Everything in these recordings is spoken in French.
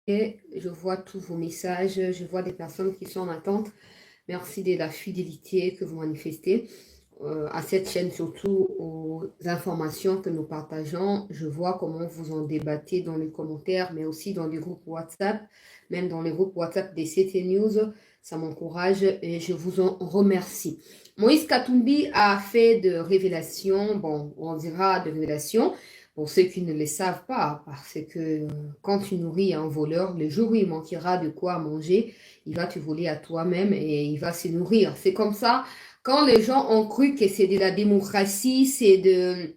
Je vois tous vos messages, je vois des personnes qui sont en attente. Merci de la fidélité que vous manifestez à cette chaîne, surtout aux informations que nous partageons. Je vois comment vous en débattez dans les commentaires, mais aussi dans les groupes WhatsApp, même dans les groupes WhatsApp des CT News. Ça m'encourage et je vous en remercie. Moïse Katumbi a fait de révélations, bon, on dira de révélations, pour ceux qui ne le savent pas, parce que quand tu nourris un voleur, le jour où il manquera de quoi manger, il va te voler à toi-même et il va se nourrir. C'est comme ça. Quand les gens ont cru que c'est de la démocratie, c'est de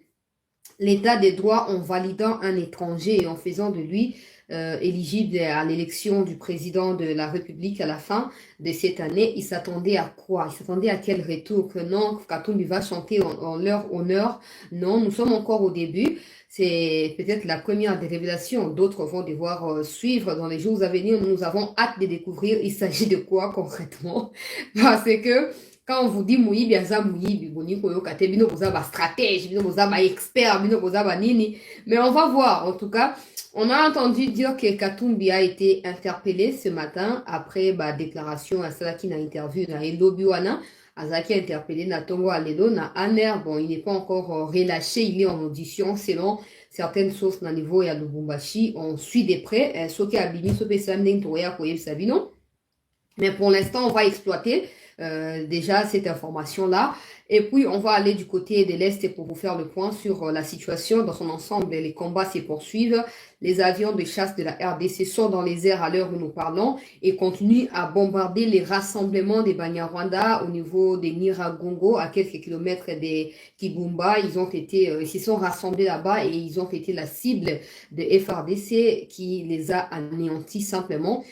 l'état des droits en validant un étranger et en faisant de lui éligible à l'élection du président de la République à la fin de cette année, ils s'attendaient à quoi? Ils s'attendaient à quel retour? Que non, Katumbi va chanter en leur honneur. Non, nous sommes encore au début. C'est peut-être la première des révélations. D'autres vont devoir suivre dans les jours à venir. Nous avons hâte de découvrir il s'agit de quoi concrètement. Parce que quand on vous dit Moïbi, aza Moïbi, boni koyoka te bino boza ba stratège, bino boza ba expert, bino boza ba nini. Mais on va voir. En tout cas, on a entendu dire que Katumbi a été interpellé ce matin après déclaration à Salaki na interview na Elobi wana. Azaki a interpellé na Tongo Alelo na Aner. Bon, il n'est pas encore relâché, il est en audition selon certaines sources na niveau ya Lubumbashi. On suit de près. Soki abimi sope samdeng toya koyeb sabino. Mais pour l'instant, on va exploiter déjà cette information-là. Et puis, on va aller du côté de l'Est pour vous faire le point sur la situation dans son ensemble. Les combats se poursuivent. Les avions de chasse de la RDC sont dans les airs à l'heure où nous parlons et continuent à bombarder les rassemblements des Banyarwanda au niveau des Niragongo, à quelques kilomètres des Kibumba. Ils se sont rassemblés là-bas et ils ont été la cible de FRDC qui les a anéantis simplement.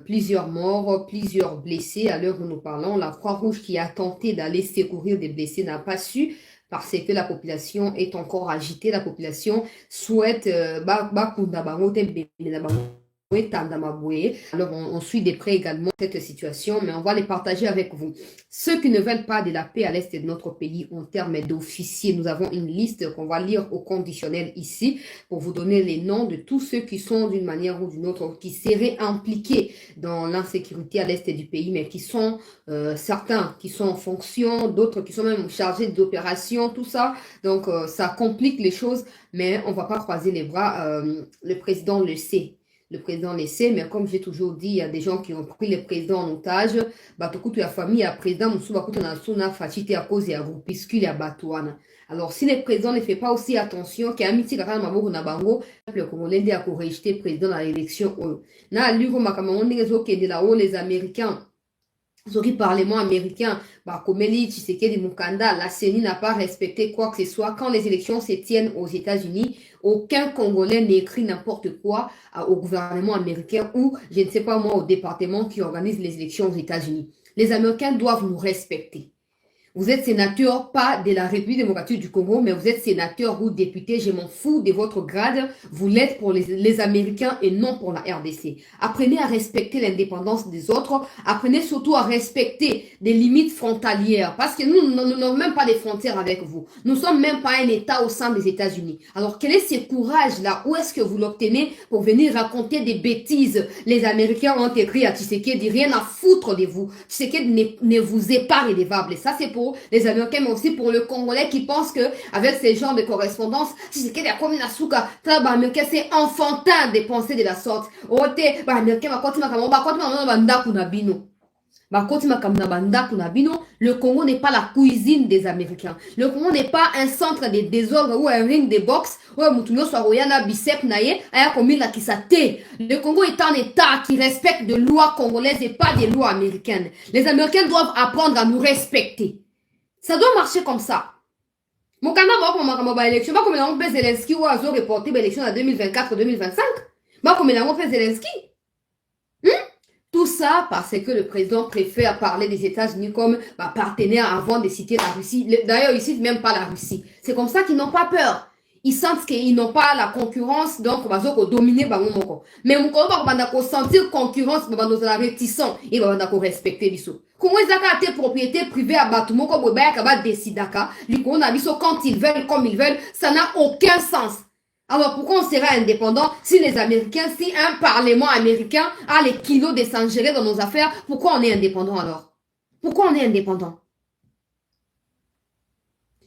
Plusieurs morts, plusieurs blessés à l'heure où nous parlons. La Croix-Rouge qui a tenté d'aller secourir des blessés n'a pas su parce que la population est encore agitée. La population souhaite alors on suit de près également cette situation, mais on va les partager avec vous. Ceux qui ne veulent pas de la paix à l'est de notre pays en termes d'officiers, nous avons une liste qu'on va lire au conditionnel ici pour vous donner les noms de tous ceux qui sont d'une manière ou d'une autre, qui seraient impliqués dans l'insécurité à l'est du pays, mais qui sont certains qui sont en fonction, d'autres qui sont même chargés d'opérations, tout ça. Donc ça complique les choses, mais on ne va pas croiser les bras. Le président le sait. Le président le sait, mais comme j'ai toujours dit, il y a des gens qui ont pris le président en otage. Batokutu ya famille, ya président, Moussouba Koutana Suna, Fachite à cause ya groupuscule ya Batouana. Alors, si le président ne fait pas aussi attention, qu'il y a un petit garant Maboko Nabango, le Congolais a rejeté le président dans l'élection. Na Luro Makamonde, les Américains. Zori Parlement américain, Komeli, Tshisekedi Mukanda, la CENI n'a pas respecté quoi que ce soit. Quand les élections se tiennent aux États-Unis, aucun Congolais n'écrit n'importe quoi au gouvernement américain ou, je ne sais pas moi, au département qui organise les élections aux États-Unis. Les Américains doivent nous respecter. Vous êtes sénateur, pas de la République démocratique du Congo, mais vous êtes sénateur ou député, je m'en fous de votre grade. Vous l'êtes pour les Américains et non pour la RDC. Apprenez à respecter l'indépendance des autres. Apprenez surtout à respecter des limites frontalières. Parce que nous n'avons même pas de frontières avec vous. Nous ne sommes même pas un État au sein des États-Unis. Alors, quel est ce courage-là? Où est-ce que vous l'obtenez pour venir raconter des bêtises? Les Américains ont écrit à Tshisekedi, rien à foutre de vous. Tshisekedi ne vous est pas redevable. Et ça, c'est pour les Américains, mais aussi pour le Congolais qui pense que avec ces genres de correspondance, c'est enfantin de penser de la sorte. Le Congo n'est pas la cuisine des Américains. Le Congo n'est pas un centre de désordre ou un ring de boxe. Le Congo est un État qui respecte des lois congolaises et pas des lois américaines. Les Américains doivent apprendre à nous respecter. Ça doit marcher comme ça. Mon candidat va pour élection. Comme il a fait Zelensky ou a reporté l'élection en 2024-2025. Comme il a fait Zelensky. Tout ça parce que le président préfère parler des États-Unis comme partenaire avant de citer la Russie. D'ailleurs, ils citent même pas la Russie. C'est comme ça qu'ils n'ont pas peur. Ils sentent qu'ils n'ont pas la concurrence, donc on va dominer bango moko. Mais mon combat va sentir concurrence, on va nous la réticent et on va respecter biso. Comment ils ont été propriété privée à Batumo comme Obaya Kaba Desidaka, lui qu'on a biso quand ils veulent, comme ils veulent, ça n'a aucun sens. Alors pourquoi on sera indépendant si les Américains, si un parlement américain a les kilos de s'ingérer dans nos affaires, pourquoi on est indépendant alors? Pourquoi on est indépendant?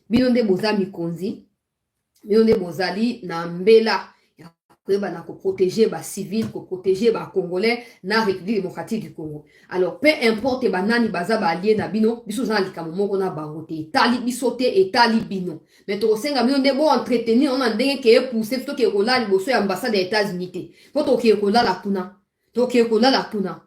Binonde bozami konzi, binonde bozali na mbela. Pour protéger les civils, pour protéger les Congolais dans la République démocratique du Congo. Alors, peu importe banani baza ba allié na bino, biso za likamomo kona bangote, tali bisote et tali bino. Mais to senga bino ndebo entretenir on ndenge ke pousser to ke kola liboso ya ambassade des États-Unis. Po to ke kola la kuna. To ke kola la kuna.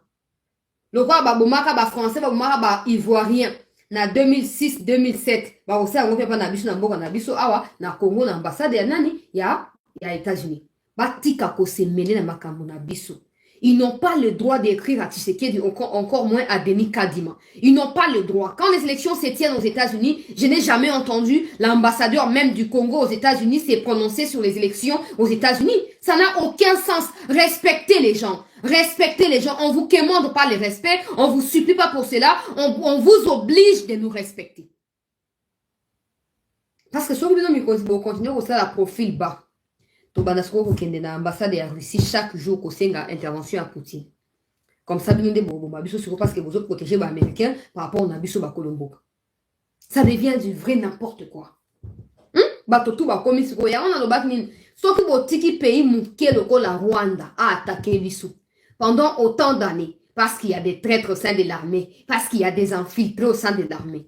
Le roi ba bomaka ba français ba bomaka ba ivoirien na 2006-2007 ba osa ngope pa na biso na mboka na biso awa na Congo na ambassade ya nani ya États-Unis. Ils n'ont pas le droit d'écrire à Tshisekedi, encore moins à Denis Kadima. Ils n'ont pas le droit. Quand les élections se tiennent aux États-Unis, je n'ai jamais entendu l'ambassadeur même du Congo aux États-Unis se prononcer sur les élections aux États-Unis. Ça n'a aucun sens. Respectez les gens. Respectez les gens. On vous commande pas le respect. On vous supplie pas pour cela. On vous oblige de nous respecter. Parce que si vous continuez à faire la profil bas, Tobanasco kokende na ambassade ya Russie chaque jour kosenga intervention à Poutine. Comme ça, nous devons parce que vous autres protégez les Américains par rapport à Nabiso Bakolombo. Ça devient du vrai n'importe quoi. Batotou ba komi siko ya on a le bac nini. Sauf que botiki pays mouké loko la Rwanda a attaqué Bissou pendant autant d'années parce qu'il y a des traîtres au sein de l'armée, parce qu'il y a des infiltrés au sein de l'armée.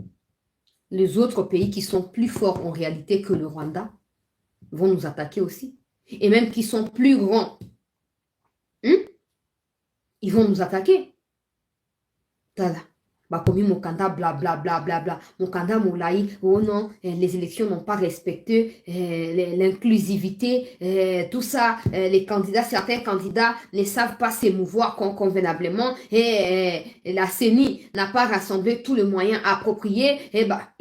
Les autres pays qui sont plus forts en réalité que le Rwanda vont nous attaquer aussi. Et même qui sont plus grands, ils vont nous attaquer. Tada. Bakomi Mokanda, bla bla bla bla bla. Mokanda Moulaï, oh non, les élections n'ont pas respecté l'inclusivité, tout ça. Les candidats, certains candidats ne savent pas s'émouvoir convenablement. Et la CENI n'a pas rassemblé tous les moyens appropriés. Et bah,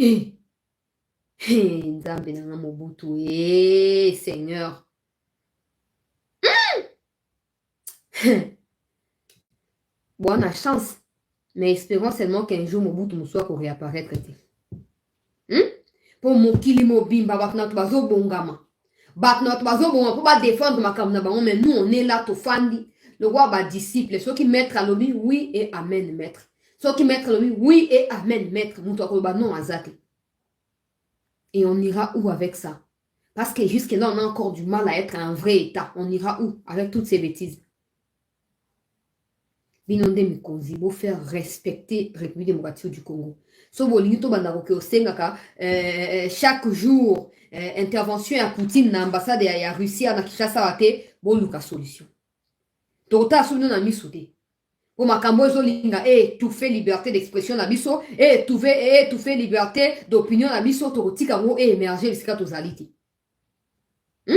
Seigneur. Bonne chance. Mais espérons seulement qu'un jour Mobutu Moussouak réapparaître. Pour Mokili Mobimba, Batnat Bazo Bongama. Batnat Bazo Bongama, pour défendre ma camarade, mais nous on est là, Tofandi. Le roi va disciple. Ceux qui mettent à l'objet, oui et amen, maître. Ceux qui mettent à l'objet, oui et amen, maître. Moutouak non Azak. Et on ira où avec ça? Parce que jusque-là, on a encore du mal à être un vrai État. On ira où avec toutes ces bêtises? Binonde Mikonzi, il faut faire respecter la République démocratique du Congo. Chaque jour, intervention à Poutine dans l'ambassade de la Russie à Kinshasa, bon luka solution. Tota sous nous mis sauté. Pour ma cambozo linga étouffer liberté d'expression na biso et étouffer liberté d'opinion na biso totika mo émerger les cas zaliti. Non.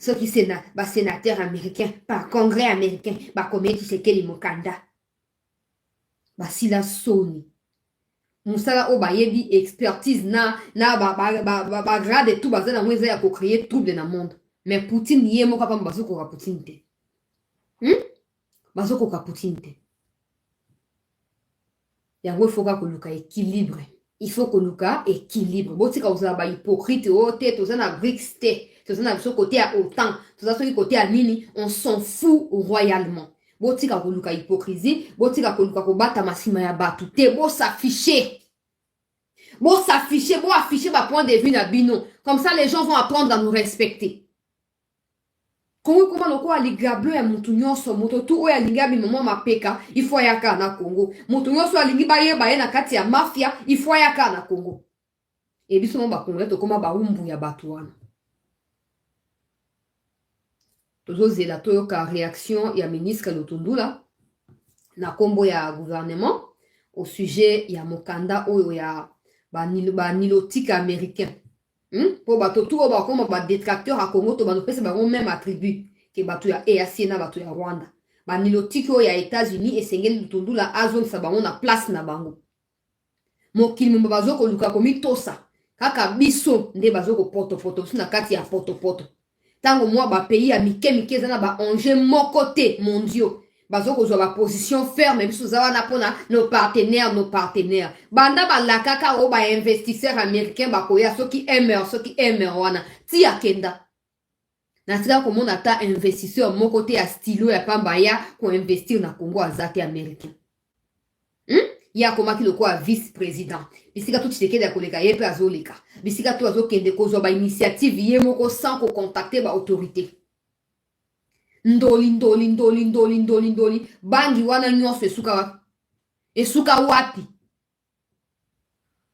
Ceux qui sont sénateurs américains, par congrès américain, comme tu sais quel est mon candidat. Si la Sony. Moussala Obayebi expertise grade tout bazana mouza ya ko créer trouble dans le monde. Mais Poutine yé mo papa bazoko ka Poutine te. Bazoko ka Poutine te. Yango faut ka luka équilibre. Il faut que luka équilibre. Botika oza ba hypocrite o te to na BRICS te. To na so côté à autant. To na so côté à nini, on s'en fout royalement. Botika ko luka hypocrisie, botika ko luka ko bata masima ya batu te bo s'afficher. Bon s'afficher, bon afficher ma point de vue na bino. Comme ça, les gens vont apprendre à nous respecter. Congo comment le quoi liga bleu ya mutu nyonso moto tu oya linga bi maman mapeka, il faut yaka na Congo. Mutu nyonso alingi baye na kati ya mafia, il faut yaka na Congo. Et biso mo ba Congo to koma ba umbu ya batu wana. Tozo zela toyoka réaction ya ministre Lutundula na kombo ya gouvernement au sujet ya mokanda oyo ya nilotique américain. Pour bato tout ba comme ba détracteur à Congo to ba no pesa ba même attribut que bato ya EAC na bato ya Rwanda. Ba nilotique oyo ya États-Unis et sengeli Lutundula azon sa ba na place na bango. Mokili mo bazoko luka komi tosa. Kaka biso nde bazoko poto na kati ya poto. Tango moi ba pays ya mike zana ba enjeu mon côté mondiaux. bazo kozwa ba position ferme biso zawana pona nos partenaires banda balakaka o ba investisseurs américains bakoya soki MR wana ti akenda na tika komona ata investisseur moko te ya stylo ya pamba ya ko investir na Congo azate américain ya komaki lokola vice-président bisika tu Tshisekedi ya koleka ye pe azoleka bisika tu azokende kozwa ba initiative ye moko sans ko contacter ba autorité ndoli bangi wana nyonso esuka wapi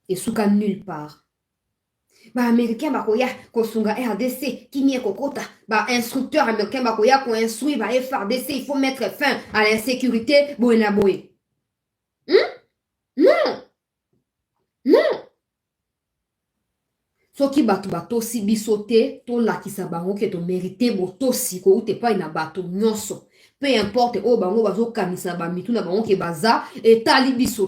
esuka nulle part baaméricain bakoya kosunga RDC kimie kokota bainstructeur américain bakoya koinstruire ba FRDC il faut mettre fin à l'insécurité boye na boye non soki bato batosi biso te tolakisa bango ke tomérite botosi kouta epai na bato nyonso peu importe oyo bango bazokanisa na bamitu na bango ke baza etali biso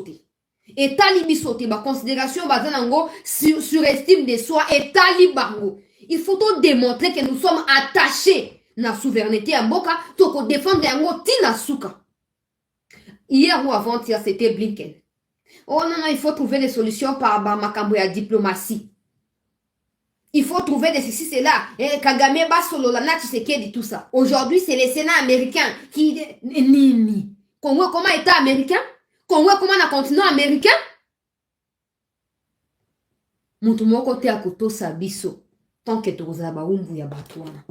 te baconsidération baza nango surestime de soi etali bango il faut to démontrer que nous sommes attachés na souveraineté ya mboka tokodéfendre yango tina suka hier ou avant-hier c'était Blinken. Oh non, il faut trouver des solutions par makambo ya diplomatie. Il faut trouver des ceci, c'est là. Kagame Basolo, Lana Tshisekedi, tout ça. Aujourd'hui, c'est les Sénats américains qui... Nini. Congo, comment État américain? Congo, comment un continent américain? Moto moko te akoto sabiso. Tant que toza ba umbu ya batwana.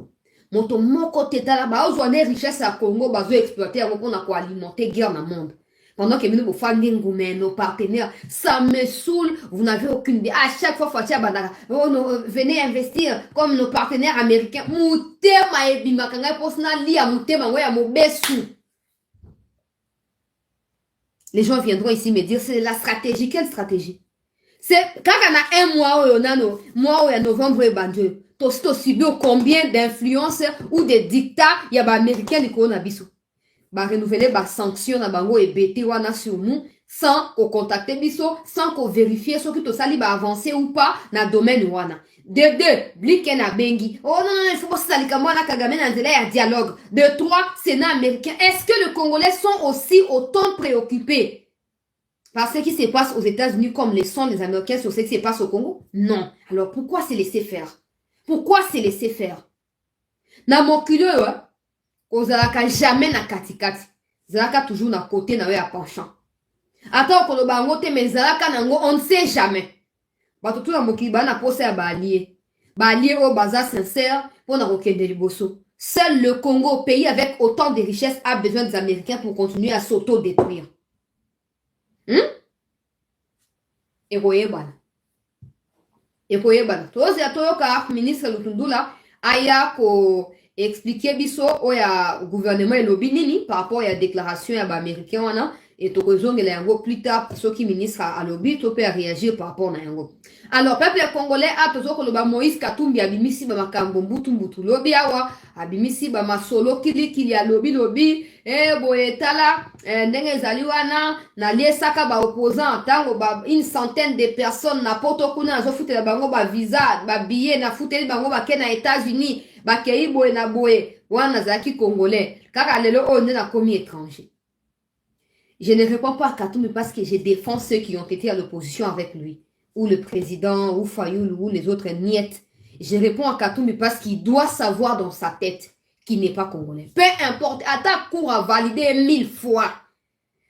Moto moko te tala ba ozwane richesse à Congo, bazo exploiter yango pona ko alimenter guerre na monde. Pendant que nous faisons nos partenaires, ça me saoule, vous n'avez aucune idée. À chaque fois, venez investir comme nos partenaires américains. Les gens viendront ici me dire, c'est la stratégie. Quelle stratégie? C'est quand on a un mois où il y a novembre et bandeux, tu as subi combien d'influences ou de dictats il y a américains qui ont abisso. Ba renouveler ba sanction na bango ebete wana sur nous sans qu'on contacte biso sans qu'on vérifie ce que to sali ba avancer ou pas na domaine wana de deux Blinken na bengi oh non il faut pas salika mwana Kagame na nzela ya dialogue de trois Sénat américain. Est-ce que les Congolais sont aussi autant préoccupés par ce qui se passe aux États-Unis comme les sont les Américains sur ce qui se passe au Congo? Non. Alors pourquoi se laisser faire? Na mokilo ozalaka jamais na katikati zalaka toujours na côté na we ya penchant ata okoloba yango te mais zalaka nango on ne sait jamais bato tu na mokili bana posa ya baalie oyo baza sincère mpona kokende liboso. Seul le Congo, pays avec autant de richesses, a besoin des Américains pour continuer à s'auto-détruire. Ekoyebana toyoka ministre Lutundula aya ko expliquer biso oya gouvernement elobi nini par rapport à la déclaration ya ba américain wana et tokozongela yango plus tard soki ministre alobi to peut réagir par rapport na yango. Alors peuple congolais a tozo koloba Moïse Katumbi abimisi ba makambo mbutu lobi awa abimisi ba masolo kili alobi boye tala ndenge ezali wana na liesaka ba opposant tango ba une centaine de personnes na poto kuna zo futela bango ba visa ba billet na futeli bango ba ke na États-Unis ba kei boye na boye wana zaki congolais kaka lelo on na komi étranger. Je ne réponds pas à Katumbi parce que je défends ceux qui ont été à l'opposition avec lui, ou le président, ou Fayoul, ou les autres niettes. Je réponds à Katumbi parce qu'il doit savoir dans sa tête qu'il n'est pas congolais. Peu importe, à ta cour a validé 1000 fois.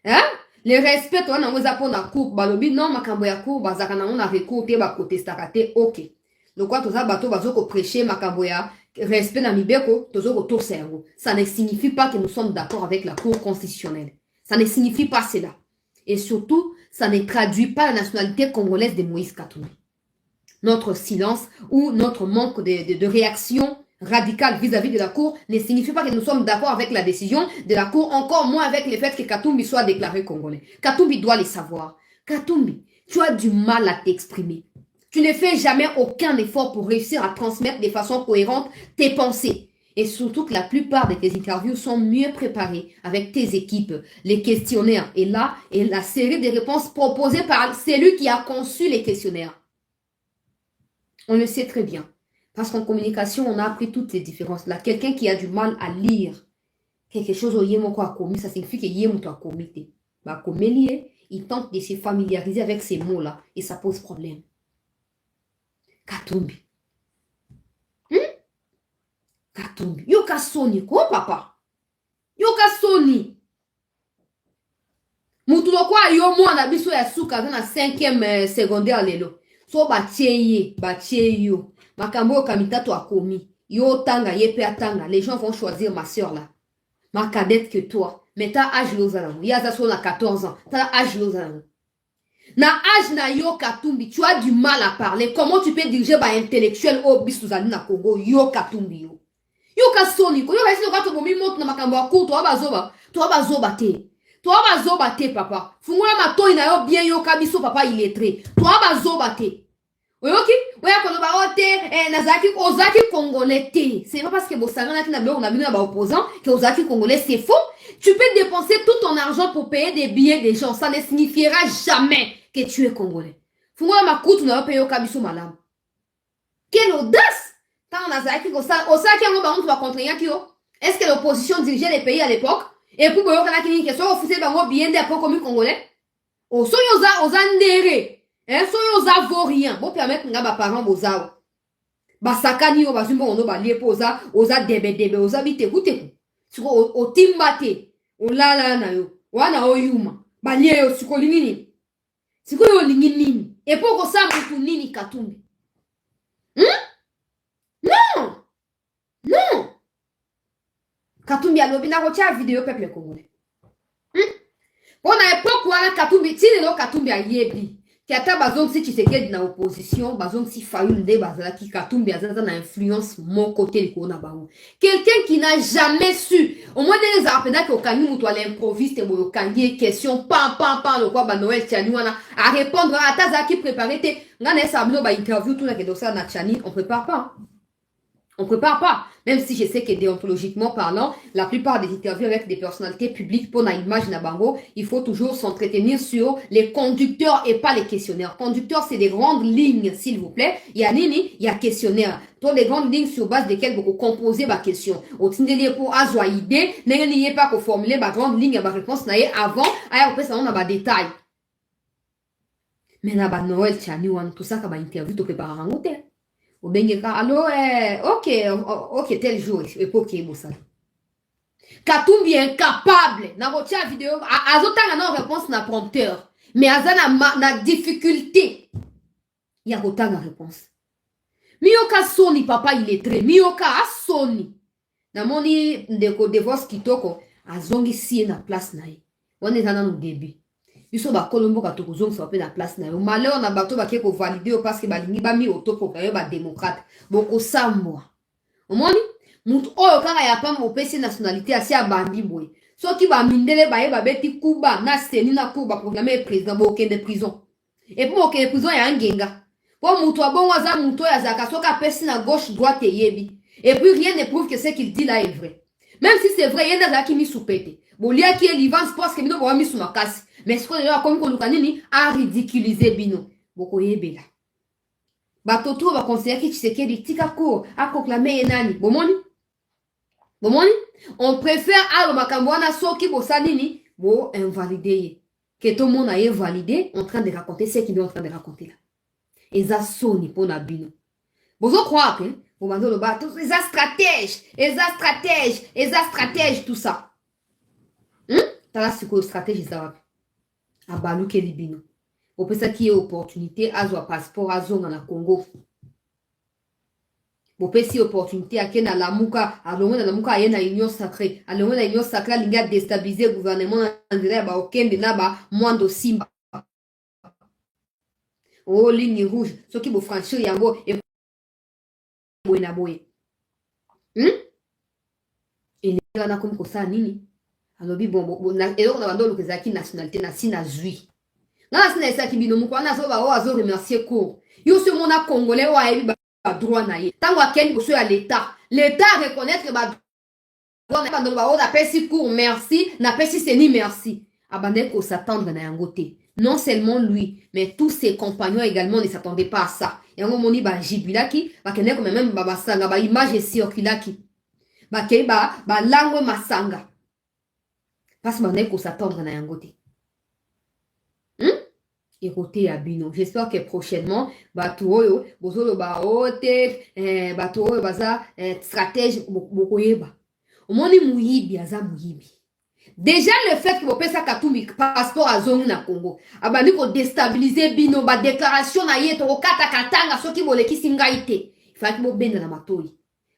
Hein? Le respect, toi, on a pour la cour, balobi, non, ma kamboya cour, bazaka na on a recours, te ba protestakate, ok. Donc, quand tu as bateau, bazoko prêcher, ma kamboya, respect na mibeko, tozoko tour cerveau. Ça ne signifie pas que nous sommes d'accord avec la cour constitutionnelle. Ça ne signifie pas cela. Et surtout, ça ne traduit pas la nationalité congolaise de Moïse Katumbi. Notre silence ou notre manque de réaction radicale vis-à-vis de la Cour ne signifie pas que nous sommes d'accord avec la décision de la Cour, encore moins avec le fait que Katumbi soit déclaré congolais. Katumbi doit les savoir. Katumbi, tu as du mal à t'exprimer. Tu ne fais jamais aucun effort pour réussir à transmettre de façon cohérente tes pensées. Et surtout que la plupart de tes interviews sont mieux préparées avec tes équipes, les questionnaires. Et là, et la série de réponses proposées par celui qui a conçu les questionnaires. On le sait très bien. Parce qu'en communication, on a appris toutes ces différences-là. Quelqu'un qui a du mal à lire, quelque chose au yémoko a commis, ça signifie que yémoto a commis. Bah, comme il tente de se familiariser avec ces mots-là et ça pose problème. Katumbi. Katumbi. Yo ka soni, ko papa? Yo ka soni. Mutu lokwa yo mwana biso ya suka na 5e secondaire lelo. So batie yo. Makambo kamitatu akomi. Yo tanga yepe atanga. Les gens vont choisir ma soeur là. Ma cadette que toi. Mais t'as âge lozalamo. Yaza so na 14 ans. T'as âge lozalamo. Na âge na yo Katumbi, tu as du mal à parler. Comment tu peux diriger ba intellectuel au bisuzali na Congo yo Katumbi yo? Yo ka soni ko yo ba isi ko to bomi monte na makambo akuru to bazoba te. Toi bazoba te papa. Fungula matoi na yo bien yo kabiso papa illettré. Toi bazoba te. Oyoki, oya kono ba ote nazaki ozaki congolais te. C'est pas parce que bosanga na tina on a mis ba opposant que ozaki congolais c'est faux. Tu peux dépenser tout ton argent pour payer des billets des gens, ça ne signifiera jamais que tu es congolais. Fungula makutu na yo payer yo kabiso malamu. Quelle audace! Tant nazaki osaki yango ba on va contre yaki yo. Est-ce que l'opposition dirigeait les pays à l'époque? Et puis boyo kana kini question officiel bango bien des après comme congolais. O so yoza ndere. So yoza vaurien. Bon permettre nga ba parents bozao. Ba sakani yo bazumba ono ba liepo oza debe oza bite kuteku. Siko o timbate. O lala na yo. Wana oyuma. Ba lie yo siko lingini. Siko yo lingini. Et pour ko sa mutu nini Katumbi. Non. Non. Katumbi alobi na kotia vidéo peuple congolais. On a époque wana Katumbi ti lelo Katumbi ayebi. Ki ata bazong si Tshisekedi na opposition, bazong si Fayulu bazala ki Katumbi azala na influence mon côté liko na bango. Quelqu'un qui n'a jamais su. Au moins des apena que okani mutu à l'improviste et boyo kangi question pam le quoi ba Noël Tchani wana à répondre à ta zaki préparer te ngana sabno ba interview tout na ke dosa na Tchani, on prépare pas. On prépare pas, même si je sais que déontologiquement parlant, la plupart des interviews avec des personnalités publiques pour une image Nabango, il faut toujours s'entretenir sur les conducteurs et pas les questionnaires. Conducteurs, c'est des grandes lignes, s'il vous plaît. Il y a nini, il y a questionnaire. Toi, des grandes lignes sur base desquelles vous composez ma question. Au tindelier pour avoir idée, n'ayez pas qu'au formuler ma grande ligne, ma réponse n'ayez avant, après ça on a ma détail. Mais là, Noël, Tchani, tout ça, quand interview, tu prépares un hôtel. Alors, ok, tel jour, époque, Moussa. Katumbi est incapable. Na rotia vidéo, azotanga na réponse na prompteur. Mais azana na difficulté. Ya rotanga réponse. Miyoka soni papa il est très. Miyoka soni. Na moni ndeko divorce kitoko azongi si na place na ye. On est dans le début. Biso ba kolombo ka tokozong so pe na place na yo. Malheur na bato ba ke ko valider parce que ba lingi ba mi otopo ka yo ba démocrate. Boko samwa. Omoni mutu oyo kaka ya pamba opesi nationalité asi abambi boye. Soki ba mindele ba ye ba beti kuba na seni na kuba proclamer président bo okende prison. Et puis okende prison ya ngenga. Po mutu abongo za mutu ya zaka soka pesi na gauche droite yebi. Et puis rien ne prouve que ce qu'il dit là est vrai. Même si c'est vrai, il y a qui mis sous pété. Bon, il y a qui est l'ivance parce que nous avons mis sous ma casse. Mais ce qu'on a comme qu'on nous a ridiculisé bino. Boko yebela. Batoto va considérer que Tshisekedi tika court a proclamé enani. Bomoni? On préfère à l'Omakambouana soki bosanini bo invalider. Que tout le monde a validé en train de raconter ce qu'il est en train de raconter là. Et ça sonne pour na bino. Vous croyez que vous mandez le bateau, les stratèges, tout ça. T'as la stratégie, ça va. À Balou Kelibino. Vous pensez qu'il y a opportunité à un passeport à zone dans le Congo. Vous pensez opportunité à Kena Lamuka, à l'ombre de Lamuka, à une union sacrée. À l'ombre de l'union sacrée, il y a déstabilisé le gouvernement en direct, à aucun de là-bas, moins de Simba. Oh, ligne rouge, ceux qui vous franchissent, il y a un beau. Et les gens comme ça nini alobi bon na eloko na bando lokezaki nationalité na sina zui na sina esa kibino mukwa na so ba o azo remercier cour yo ce monde congolais o ayebi ba droit na ye tango akeni ko so ya l'état reconnaître que ba droit na bando ba o da pesi cour merci na pesi seni merci abandé ko s'attendre na yango te. Non seulement lui, mais tous ses compagnons également ne s'attendaient pas à ça. Et on moni ba jibilaki, ba kene comme même ba basanga, ba image circulaki. Ba kei ba langue masanga. Parce qu'on qu'on s'attendre à un côté. Et côté à bino. J'espère que prochainement, batoyo, bozolo baote, batoyo baza stratège bokoyeba. Au monde muyibi aza muyibi. Déjà le fait que vous payez ça Katumbi passeport à zone na Congo, abandi ko déstabiliser bino ba déclaration na yeto ko kata katanga soki boleki singaite. Il faut que vous bende na matoi.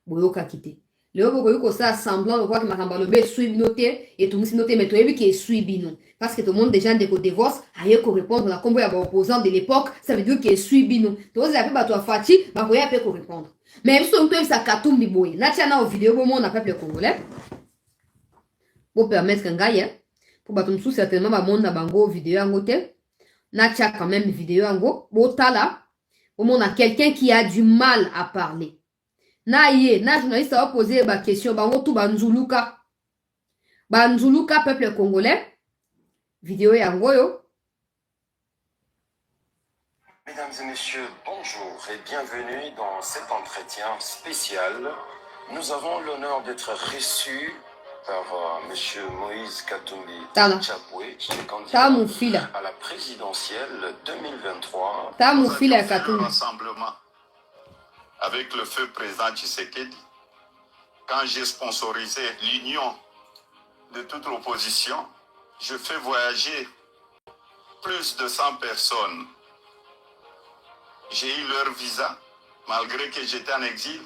Boyoka kite. Leo boko yuko ça semblant de voir que makamba lobe suivi noté et tout noté mais toi qui est suivi non parce que tout le monde déjà de ko divorce aye ko répondre la combo ya ba opposant de l'époque ça veut dire qu'il est suivi non. Toi ça peut ba toi fati ba ko ya peut ko répondre. Même si on peut ça Katumbi boye. Na tia na vidéo bo mon peuple congolais. Pour permettre ngai pour batum sous certainement ba monde na bango vidéo en côté. Na tia quand même vidéo en go botala au monde a quelqu'un qui a du mal à parler. Na journaliste a posé ma question, bango tout banzuluka. Banzuluka, peuple congolais. Vidéo et angoyo. Mesdames et messieurs, bonjour et bienvenue dans cet entretien spécial. Nous avons l'honneur d'être reçus par monsieur Moïse Katumbi Tchapoué, qui est candidat à la présidentielle 2023. Rassemblement avec le feu président Tshisekedi, quand j'ai sponsorisé l'union de toute l'opposition, je fais voyager plus de 100 personnes. J'ai eu leur visa, malgré que j'étais en exil.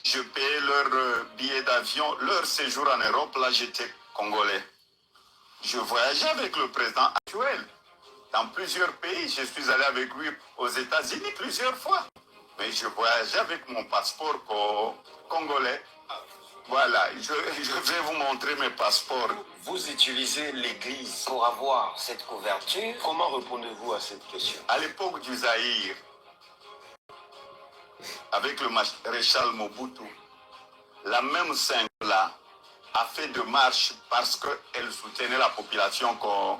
Je payais leur billet d'avion, leur séjour en Europe, là j'étais congolais. Je voyageais avec le président actuel dans plusieurs pays. Je suis allé avec lui aux États-Unis plusieurs fois. Mais je voyageais avec mon passeport congolais. Voilà, je vais vous montrer mes passeports. Vous utilisez l'église pour avoir cette couverture. Comment répondez-vous à cette question? À l'époque du Zaïre, avec le maréchal Mobutu, la même Sainte-là a fait de marche parce qu'elle soutenait la population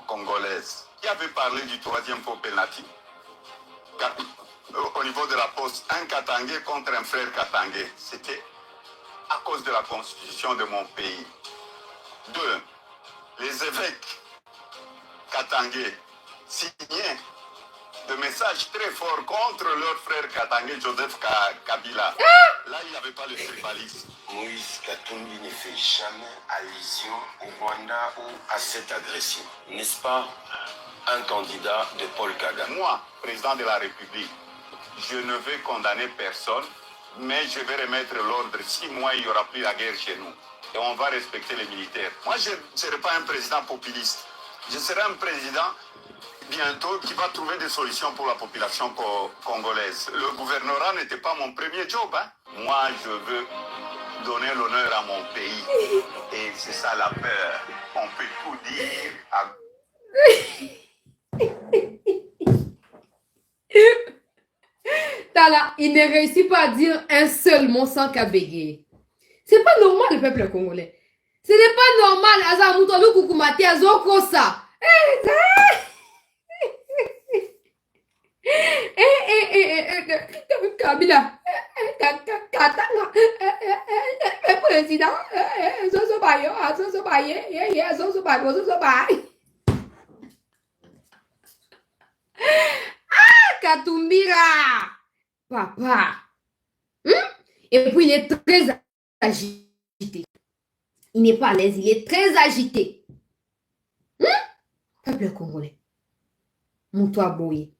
congolaise. Qui avait parlé du troisième Popelnati? Au niveau de la poste, un Katangé contre un frère Katangé. C'était à cause de la constitution de mon pays. 2. Les évêques Katangé signaient des messages très forts contre leur frère Katangé, Joseph Kabila. Là, il n'y avait pas le tribalisme. Moïse Katumbi ne fait jamais allusion au Rwanda ou à cette agression. N'est-ce pas un candidat de Paul Kagame? Moi, président de la République, je ne vais condamner personne, mais je vais remettre l'ordre. 6 mois, il n'y aura plus la guerre chez nous. Et on va respecter les militaires. Moi, je ne serai pas un président populiste. Je serai un président bientôt qui va trouver des solutions pour la population congolaise. Le gouvernorat n'était pas mon premier job. Hein. Moi, je veux donner l'honneur à mon pays. Et c'est ça la peur. On peut tout dire à... Tala, il ne réussit pas à dire un seul mot sans qu'à bégayer. C'est pas normal, le peuple congolais. Ce n'est pas normal. Azamuto Kukumate Azokosa. Kabila. Katanga. Président. Zozobayo. Zozobaye. Zozobaye. Katumbira. Papa. Et puis il est très agité. Il n'est pas à l'aise, il est très agité. Peuple congolais. Mon toit bouillé.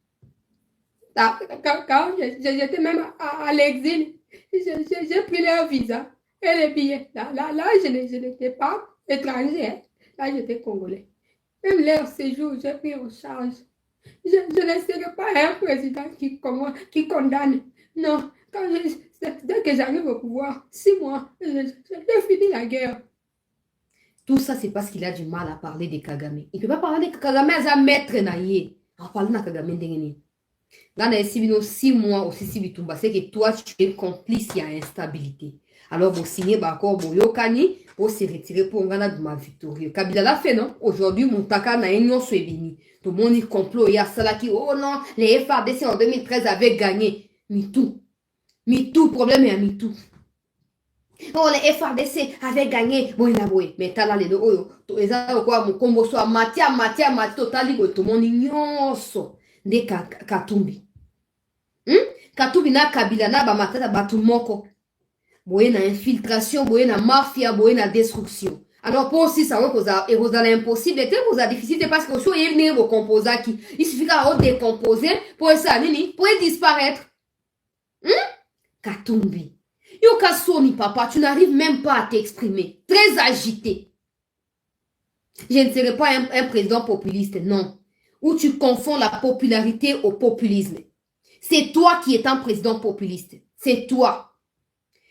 Quand j'étais même à l'exil, j'ai pris leur visa et les billets. Là, je n'étais pas étranger. Là, j'étais congolais. Même leur séjour, j'ai pris en charge. Je ne serai pas un président qui condamne. Non, dès que j'arrive au pouvoir, 6 mois, je finis la guerre. Tout ça, c'est parce qu'il a du mal à parler de Kagame. Il ne peut pas parler de Kagame à maître naïe. En parlant de Kagame, dans les 6 mois aussi, c'est que toi, tu es complice, il y a instabilité. Alors, vous signez d'accord, vous yokani, vous se retirer pour gagner de ma victoire. Kabila l'a fait, non? Aujourd'hui, mon taka n'a une suivi. Tout le monde y complot, il y a cela qui, oh non, les FARDC en 2013 avaient gagné. MeToo. MeToo, problème est à MeToo. Oh, les FRDC avaient gagné. Bon, il a beau. Mais t'as là les deux. Oh, les gens, quoi, mon combo soit Matia, totali, tout le monde ignore. De Katumbi. Katumbi na Kabila na Bamatata Batumoko. Boye na infiltration, boye na mafia, boye na destruction. Alors pour aussi savoir que vous avez l'impossible, et que vous avez difficile parce que vous avez vos composants qui, il suffit de décomposer pour ça, pour disparaître. Katumbi. Yoka Soni, papa, tu n'arrives même pas à t'exprimer. Très agité. Je ne serai pas un président populiste, non. Où tu confonds la popularité au populisme. C'est toi qui es un président populiste. C'est toi.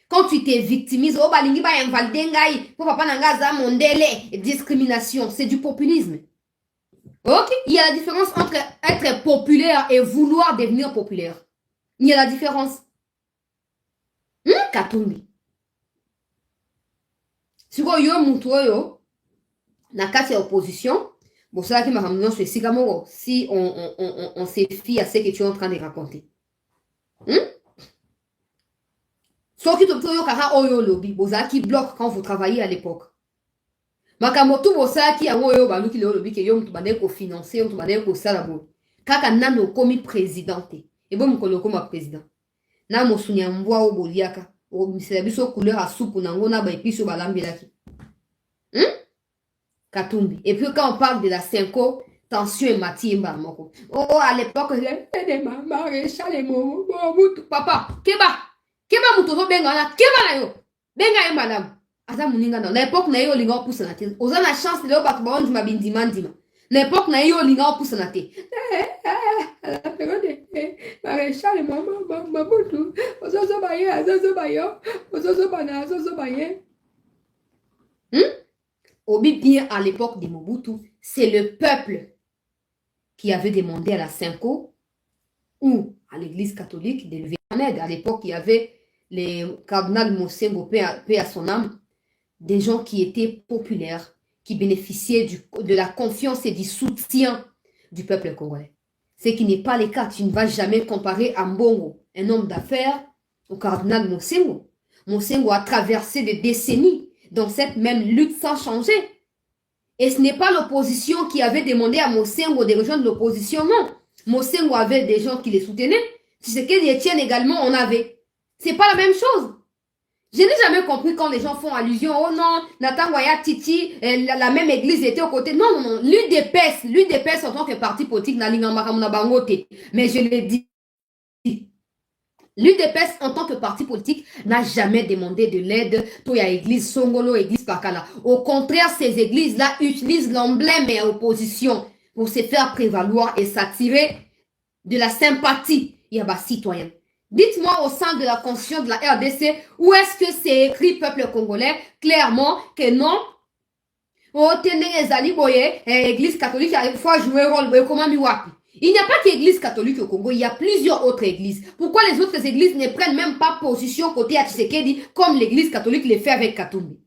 Quand tu t'es victimisé, oh, balingi ba invalidé ngai, pour papa nangaza mondele, discrimination, c'est du populisme. Ok? Il y a la différence entre être populaire et vouloir devenir populaire. Il y a la différence. Katumbi. Siko yo mutu yo, na kati ya opposition, bon ça qui m'a ramené sur Sigamoro, si on se fie à ce que tu es en train de raconter. Soki to yo kaka oyo lobby, boza qui bloque quand vous travaillez à l'époque. Makamotu bosa ki yango yo baluki le lobby ke yo mutu bande ko financer, mutu bande ko sala bo. Kaka nano komi présidenté. Et bon mukolo koma président. Na mosunya mbwa o boliaka. O misela biso couleur à soupe nango na ba episo balambelaki. Katumbi. Et puis quand on parle de la Senko, tension et matimba moko. Oh à l'époque, les maman, les momo, papa, Keba mutozo benga na keba na yo. Benga ye madame. Aza muninga na l'époque na yo linga pousse na te. Oza na chance de ba ba on mabindima ndima. L'époque na yo linga pousse na te. La période maréchal maman mabutu. Ozo baye, ozo bayo. Ozo bana, ozo baye. Obi bien à l'époque de Mobutu, c'est le peuple qui avait demandé à la Senko ou à l'église catholique de lever en aide. À l'époque, il y avait les cardinal Mosengo, paix à son âme, des gens qui étaient populaires, qui bénéficiaient de la confiance et du soutien du peuple congolais. Ce qui n'est pas le cas. Tu ne vas jamais comparer à Mbongo, un homme d'affaires, au cardinal Mosengo. Mosengo a traversé des décennies dans cette même lutte sans changer. Et ce n'est pas l'opposition qui avait demandé à Mosengo de rejoindre l'opposition, non. Mosengo avait des gens qui les soutenaient. C'est que les Etienne également, on avait. C'est pas la même chose. Je n'ai jamais compris quand les gens font allusion, oh non, Nathan Waya Titi, la même église était aux côtés. Non, non, non. L'UDPS en tant que parti politique n'a l'ingamba bangote. Mais je l'ai dit. L'UDPS en tant que parti politique n'a jamais demandé de l'aide pour l'église Songolo, l'église Pakala. Au contraire, ces églises-là utilisent l'emblème et opposition pour se faire prévaloir et s'attirer de la sympathie citoyenne. Dites-moi au sein de la conscience de la RDC, où est-ce que c'est écrit peuple congolais clairement que non? Oh, tenez, l'église catholique, il faut jouer un rôle, comment miwapi? Il n'y a pas qu'église catholique au Congo, il y a plusieurs autres églises. Pourquoi les autres églises ne prennent même pas position côté à Tshisekedi comme l'église catholique le fait avec Katumbi?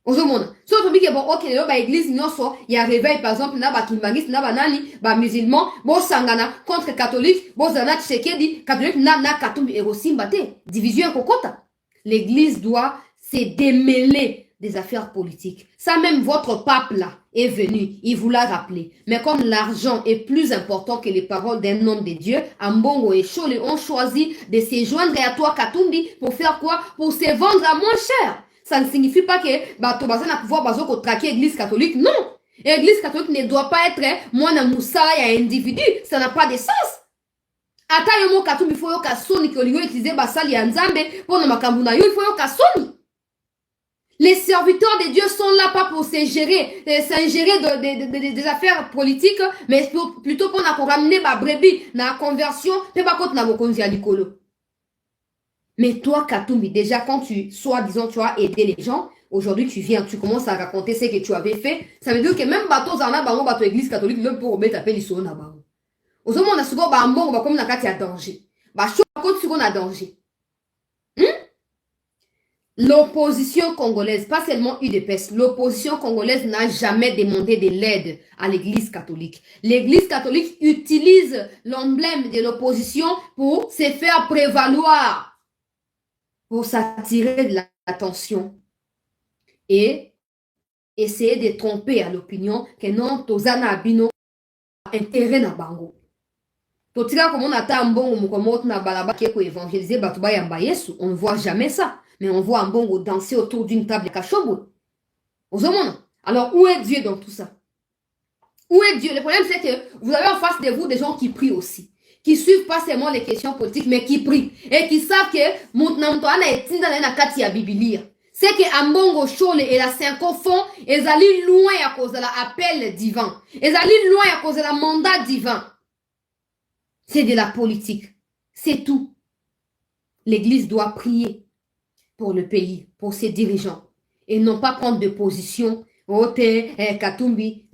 Ozomona. So to bike bon ok yo ba église nyonso ya réveil par exemple na ba kimbangis na ba nani ba musulman bo sangana contre catholique bo zana Tshisekedi catholique na Katumbi et Rosimba te division kokota. L'église doit se démêler des affaires politiques. Ça même votre pape là est venu, il vous l'a rappelé. Mais comme l'argent est plus important que les paroles d'un homme de Dieu, Ambongo et Chole ont choisi de se joindre à toi Katumbi pour faire quoi? Pour se vendre à moins cher. Ça ne signifie pas que Batobaza n'a pouvoir traquer l'église catholique. Non. L'église catholique ne doit pas être moi na moussa et individu. Ça n'a pas de sens. Ata yomo Katumbi faut yo kasoni que l'on utiliser basali ya nzambe pour na makambu na yo il faut yo kasoni. Les serviteurs de Dieu sont là pas pour s'ingérer des affaires politiques, mais plutôt pour ramener ma brebis dans la conversion, pe ba contre na bokonzi ya likolo. Mais toi, Katumbi, déjà quand tu, soi-disant, tu as aidé les gens, aujourd'hui tu viens, tu commences à raconter ce que tu avais fait, ça veut dire que même bateau zana bango bateau église catholique le pour remettre appel iso na bango. Aujourd'hui on a souvent ba mbongo ba comme na kati ya danger. Ba cho contre sur na danger. L'opposition congolaise, pas seulement UDPS, l'opposition congolaise n'a jamais demandé de l'aide à l'église catholique. L'église catholique utilise l'emblème de l'opposition pour se faire prévaloir, pour s'attirer de la attention et essayer de tromper à l'opinion que non, tozana abino intérêt na bango. Totika comme on attend mbongo mukomoto na balaba qui est évangéliser batuba yamba yesu, on ne voit jamais ça, mais on voit un mbongo danser autour d'une table de kachobo. Alors où est Dieu dans tout ça? Où est Dieu? Le problème c'est que vous avez en face de vous des gens qui prient aussi, qui suivent pas seulement les questions politiques, mais qui prient et qui savent que Moutnamtoana est tinda na kati ya Bibilia. C'est que Ambongo Chole et la Cinco font, ils allaient loin à cause de l'appel divin. Ils allaient loin à cause de la mandat divin. C'est de la politique. C'est tout. L'Église doit prier pour le pays, pour ses dirigeants. Et non pas prendre de position. Ote, Katumbi.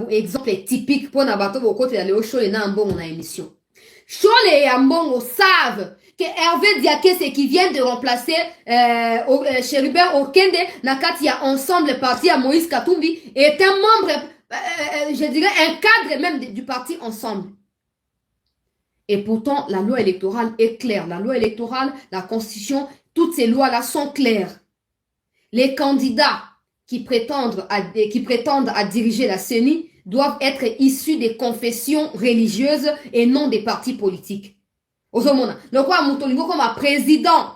Exemple typique pour Nabato Boko de Léo Chole et Ambongo na émission. Chole et Ambongo savent que Hervé Diakese qui vient de remplacer Chérubert Okende Nakati a ensemble parti à Moïse Katumbi est un membre, je dirais un cadre même du parti ensemble. Et pourtant, la loi électorale est claire. La loi électorale, la constitution, toutes ces lois-là sont claires. Les candidats qui prétendent à diriger la CENI doivent être issus des confessions religieuses et non des partis politiques. Donc, quoi, Moutolingo comme un président,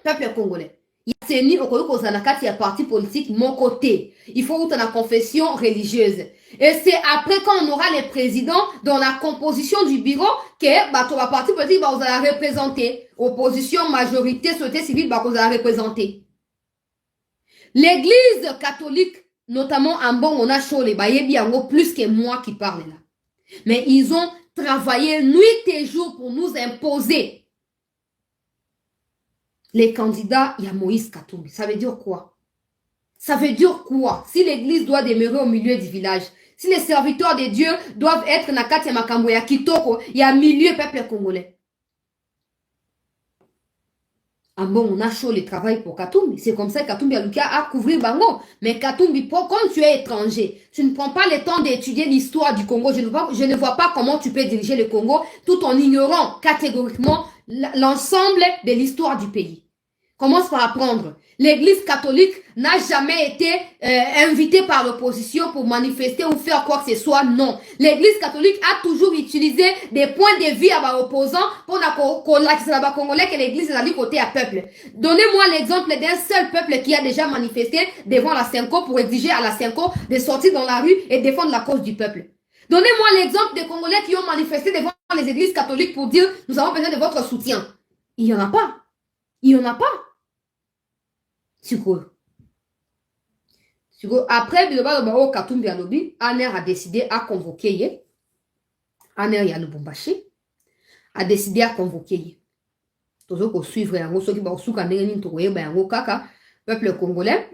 peuple congolais. Il y a CENI au Kozanakati, il y a parti politique, mon côté. Il faut une confession religieuse. Et c'est après quand on aura les présidents dans la composition du bureau que, la parti politique, vous allez représenter. Opposition, majorité, société civile, vous allez représenter. L'église catholique, notamment en bon, on a chaud les plus que moi qui parle là. Mais ils ont travaillé nuit et jour pour nous imposer. Les candidats, il y a Moïse Katumbi. Ça veut dire quoi? Ça veut dire quoi? Si l'église doit demeurer au milieu du village, si les serviteurs de Dieu doivent être Nakati Makambo ya Kitoko, il y a milieu peuple congolais. Ah bon, on a chaud le travail pour Katumbi. C'est comme ça que Katumbi a couvert Bango. Mais Katumbi, comme tu es étranger, tu ne prends pas le temps d'étudier l'histoire du Congo. Je ne vois pas comment tu peux diriger le Congo tout en ignorant catégoriquement l'ensemble de l'histoire du pays. Commence par apprendre. L'Église catholique n'a jamais été invitée par l'opposition pour manifester ou faire quoi que ce soit. Non. L'Église catholique a toujours utilisé des points de vue à l'opposant pour la Congolais que l'Église est allée côté à peuple. Donnez-moi l'exemple d'un seul peuple qui a déjà manifesté devant la Cinco pour exiger à la Cinco de sortir dans la rue et défendre la cause du peuple. Donnez-moi l'exemple des Congolais qui ont manifesté devant les églises catholiques pour dire « Nous avons besoin de votre soutien ». Il n'y en a pas. Il n'y en a pas. Après, Biloba Katumbi Alobi, Aner a décidé à convoquer Aner Yalubumbashi a décidé à convoquer Toujours qu'on suivre un ceux qui va sous quand n'engagent trouver ben un kaka peuple congolais.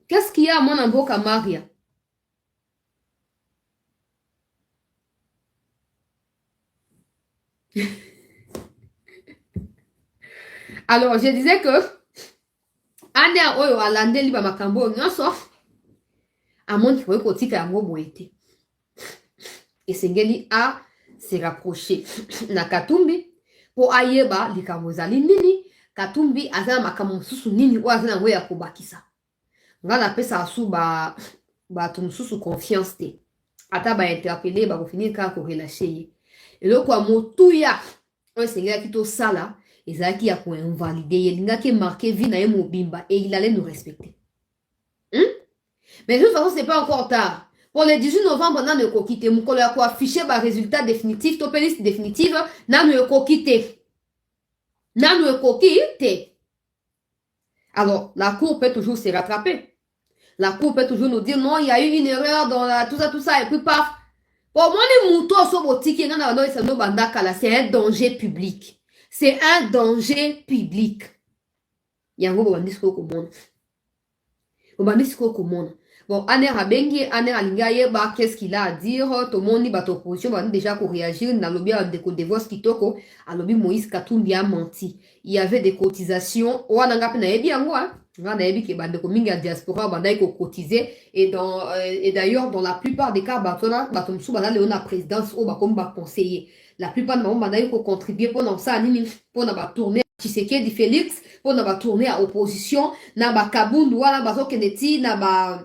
Qu'est-ce qu'il y a à mon amboka Maria? Alors, je disais que Aner Oyo Alande Liba Makambo Nyoso a mon qui kotika yango boete. Et Sengeli a se rapproché na Katumbi pour ayeba likambo zali nini Katumbi azana makambo susu nini o azana ngo ya kobakisa. Ngala pesa asu ba tumususu confiance te. Ata ba interpeller ba ko finir ka ko relâcher. Et le quoi motuya on Sengeli kito sala ezaki ya ko invalider yelingaki marqué vie na ye mobimba et il allait nous respecter. Mais de toute façon c'est pas encore tard. Pour le 18 novembre, on a ne kokite. Mukolo ya ko afficher ba résultat définitif, top liste définitive, na ne kokite. Na ne kokite. Alors, la cour peut toujours se rattraper. La cour peut toujours nous dire non, il y a eu une erreur dans tout ça, et puis paf. Pour moi, les moutons sont boutiques, c'est un danger public. C'est un danger public. Il y a un gros bandisco comme monde. Bon, Aner Abengi, Aner Alingaye, qu'est-ce qu'il a à dire? Tout le monde dit, opposition, va déjà pour réagir. Dans le bien de divorce qui toko, à l'objet Moïse Katumbi a menti. Il y avait des cotisations. Ou on a gagné bien, moi. On a gagné qui bande cominga diaspora, bande qui cotisé. Et d'ailleurs, dans la plupart des cas, baton sous bande léona présidence ou bakom ba conseiller. la plupart de ma banda pour contribuer pour ça pour na tourner Tshisekedi Félix pour na tourner à opposition na ba Kabundu wala bazo keneti na ba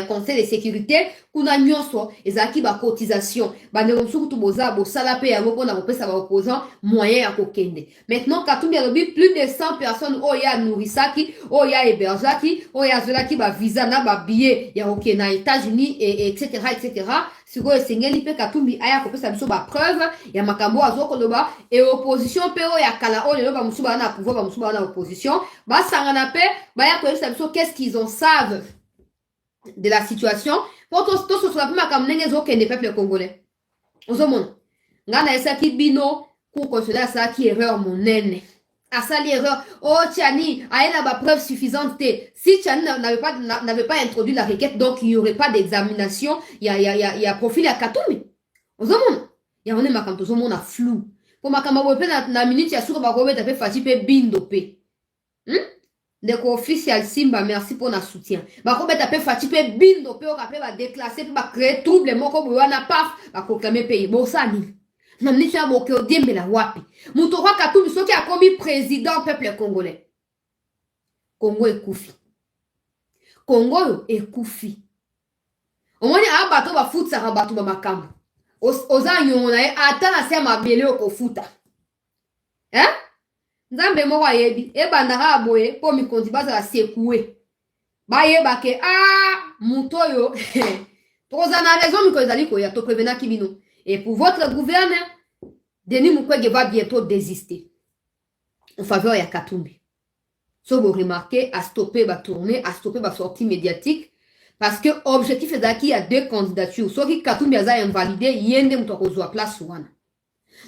conseil de sécurité kuna nyonso ezaki ba cotisation ba ndeko tu boza bo sala pe yango pona kopesa ba opposant moyen ya kokende. Maintenant Katumbi alobi plus de 100 personnes oya nourisaki oya hébergeaki oya zelaki ba visa na ba billet ya kokende na États-Unis et etc. Siko esengeli pe Katumbi aya kopesa biso ba preuve ya makambo azokoloba et opposition pe oya kala oyo ba musuba na pouvoir ba musuba na opposition ba sangana pe ba ya kopesa biso qu'est-ce qu'ils en savent de la situation pour tous ce soit ma comme n'engezo kende peuple congolais ozomona ngana esa ki bino ku considérer ça qui erreur monene asali erreur oh Tiani a ba preuve suffisante si Tiani n'avait pas introduit la requête donc il y aurait pas d'examination il y a profil à Katumbi ozomona ya on est makamto ozomona flou pour makamba bope na minute ya suka ba ko beta pe fati pe bindo pe ndeko officiel Simba merci pour na soutien ba ko beta pe fati pe bindo pe o ka pe ba déclasser pe ba créer trouble moko boyo na paf ba proclamer pays bosani na minute ya boke odembe la wapi muto kwa Katumbi soki a komi président peuple congolais Congo ekufi Congo ekufi omoni a bato ba futsa ka bato ba makambo oza nyongo na ye ata na se mabele okofuta nzambe moko ayebi ebandaka aboye po mikonzi bazala sekue bayeba ke muto oyo tokoza na raison miko ezali koya toprevenaki bino et pour votre gouverneur Denis Mukwege va bientôt désister en faveur ya Katumbi so vous remarquez à stopper ba tournée à stopper ba sortie médiatique parce que objectif ezalaki ya deux candidatures soki Katumbi aza invalidé yende muto akozwa place wana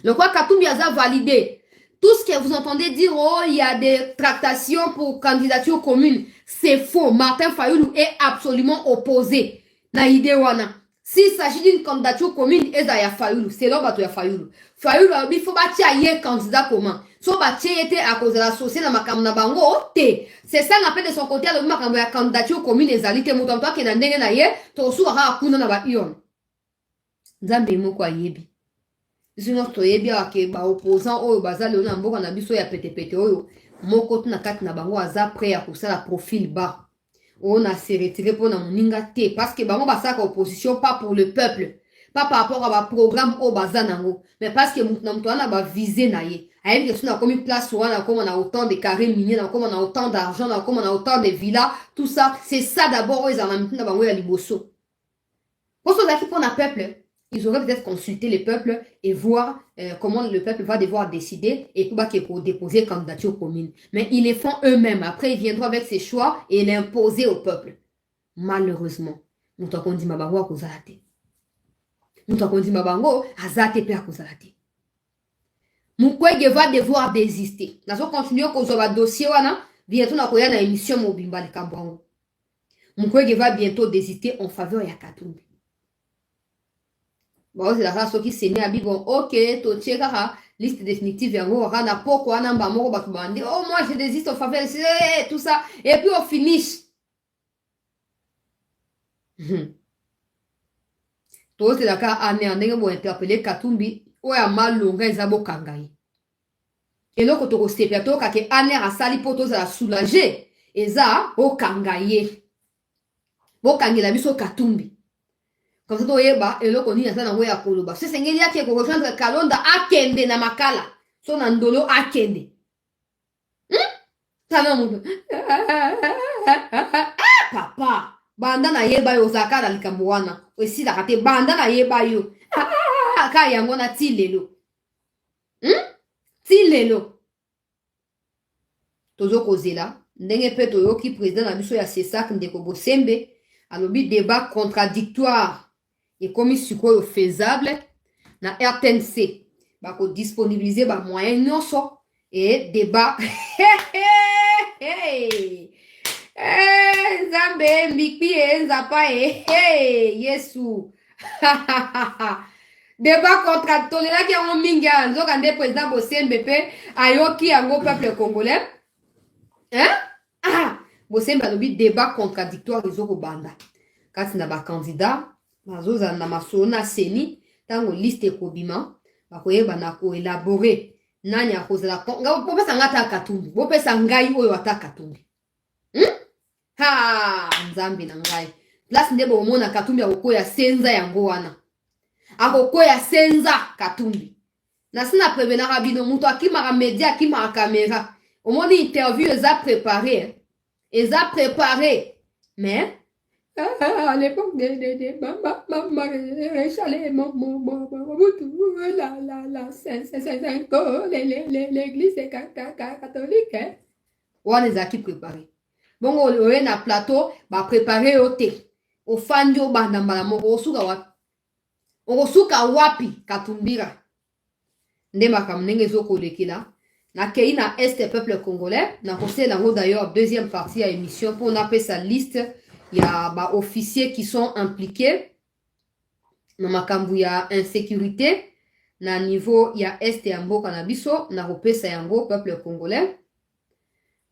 le quoi Katumbi aza validé. Tout ce que vous entendez dire, oh, il y a des tractations pour candidature commune, c'est faux. Martin Fayoulou est absolument opposé. Na idée wana. S'il s'agit d'une candidature commune, Eza Fayoulou, c'est là bato ya Fayoulou. Fayoulou, il faut bâtir un candidat commun. So bâtir était à cause de l'associé dans ma kamna bango, té. C'est ça l'appel de son côté, le ma kamna candidature commune, ezalité, mouton toi qui n'a ndenge na ye, to sou ha akuna na ba ion. Nzambe moko ayebi. Sinon toyebi ake ba opposant oyo bazali na mboka na biso ya pete oyo moko tuna kati na bango aza prêt à kusala profil bas on a se retirer pour na moninga te parce que bango basaka opposition pas pour le peuple pas par rapport à ba programme au bazanango mais parce que na mtu ana ba viser na ye ayebi que suna comme place wana comme on a autant de carrés miniers comme on a autant d'argent comme on a autant de villas tout ça c'est ça d'abord ils en ont na bango ya liboso pour ça qui pour na peuple. Ils auraient peut-être consulté le peuple et voir comment le peuple va devoir décider et pour déposer candidature commune. Mais ils les font eux-mêmes. Après, ils viendront avec ses choix et l'imposer au peuple. Malheureusement, nous t'avons dit Mabango à Kozalate. Nous t'avons dit Mabango à Zate pe à Kozalate. Mukwege va devoir désister. Nous allons continuer à causer le dossier. Bientôt, nous allons une émission Mobimba de Kambango. Mukwege va bientôt désister en faveur de Katumbi. Bon, c'est la race qui s'est mis à dire, bon, ok, to tcheka, liste définitive, yango, rana, pourquoi, namba, moro, bakubandi, oh, moi, je désiste au faveur, tout ça, et puis, on finish. To, c'est la cas, ane, bon, interpeller Katumbi, oya malonga, ezabo kangai. Et là, quand on se plateau, kake, ane, a sali, poto, ça la soulager, eza, o kangaye. Bo kangi la biso Katumbi. Comme ça, tu yeba, et là, on y a ça dans le Koloba. C'est ce qu'il y a qui est rejoindre Kalonda Akende na makala. Son andolo Akende. Ça n'a mon. Papa. Banda na yeba yo zakara likambuana. Aussi la kate banda na yeba yo. Ka yango na tilelo. Tilelo. Tozo kozela. Ndenge pe toyoki président na biso ya Sesak ndeko Bosembe. Alobi débat contradictoire. Et comme il est faisable, na RTNC, bako disponibiliser ba moyen nyonso et débat. Nzambe mikpi nzapa Yesu. Débat contre tolela ki on minga nzoka nde président Bosembe pe ayoki yango peuple congolais. Bosembe alobi débat contradictoire ezoko banda. Kasi na ba candidat Mazoza na masona seni tango liste ekobima bakoyeba na koelabore nani akozala bopesa nga ata Katumbi bopesa ngai oyo ata Katumbi ha nzambe na ngai place nde bomona Katumbi akokoya senza yango wana akokoya senza Katumbi na sina prevenaka bino mutu akimaka media akimaka kamera omoni interview eza préparé mais à l'époque de l'église catholique wana ezalaki préparé bongo oye na plateau bapréparé yo te ofandi obanda mbala moko okosuka wapi Katumbira nde makambo ndenge ezokolekela nakei na este peuple congolais nakosala yango d'ailleurs deuxième partie ya émission mpo napesa liste ya ba-officiers qui sont impliqués na makambo ya insécurité na niveau ya este ya mboka na biso nakopesa yango peuple congolais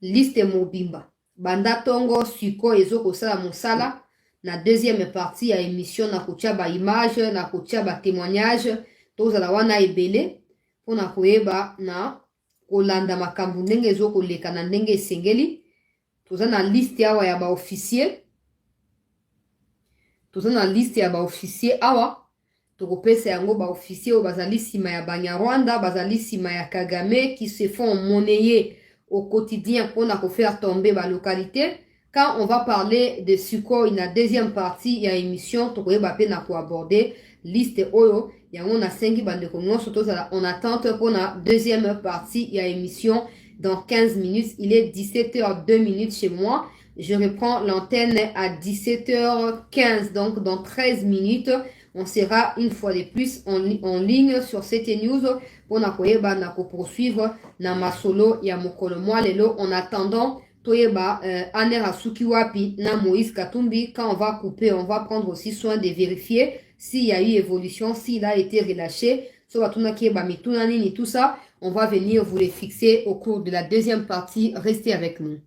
liste mobimba banda tongo siko ezokosala mosala na deuxième partie ya émission nakotia ba-image nakotia ba-témoignage tozala wana ebele mpona koyeba na kolanda makambo ndenge ezokoleka na ndenge esengeli toza na liste awa ya ba-officier awa tokopesa yango ba-officier oyo bazali nsima ya Banyarwanda bazali nsima ya Kagame qui se font monnayer au quotidien mpona kofaire tomber ba localité. Quand on va parler de Sukhoi na deuxième partie ya émission tokoyeba pe na koaborder liste oyo yango na sengi bandeko nyonso tozala en attente pour la deuxième partie ya émission dans 15 minutes. Il est 17h02 chez moi. Je reprends l'antenne à 17h15, donc dans 13 minutes, on sera une fois de plus en ligne sur cette news pour poursuivre na masolo ya mokolo mwa lelo en attendant toyeba Anera Sukiwapi na Moïse Katumbi. Quand on va couper, on va prendre aussi soin de vérifier s'il y a eu évolution, s'il a été relâché, tout ça, on va venir vous les fixer au cours de la deuxième partie. Restez avec nous.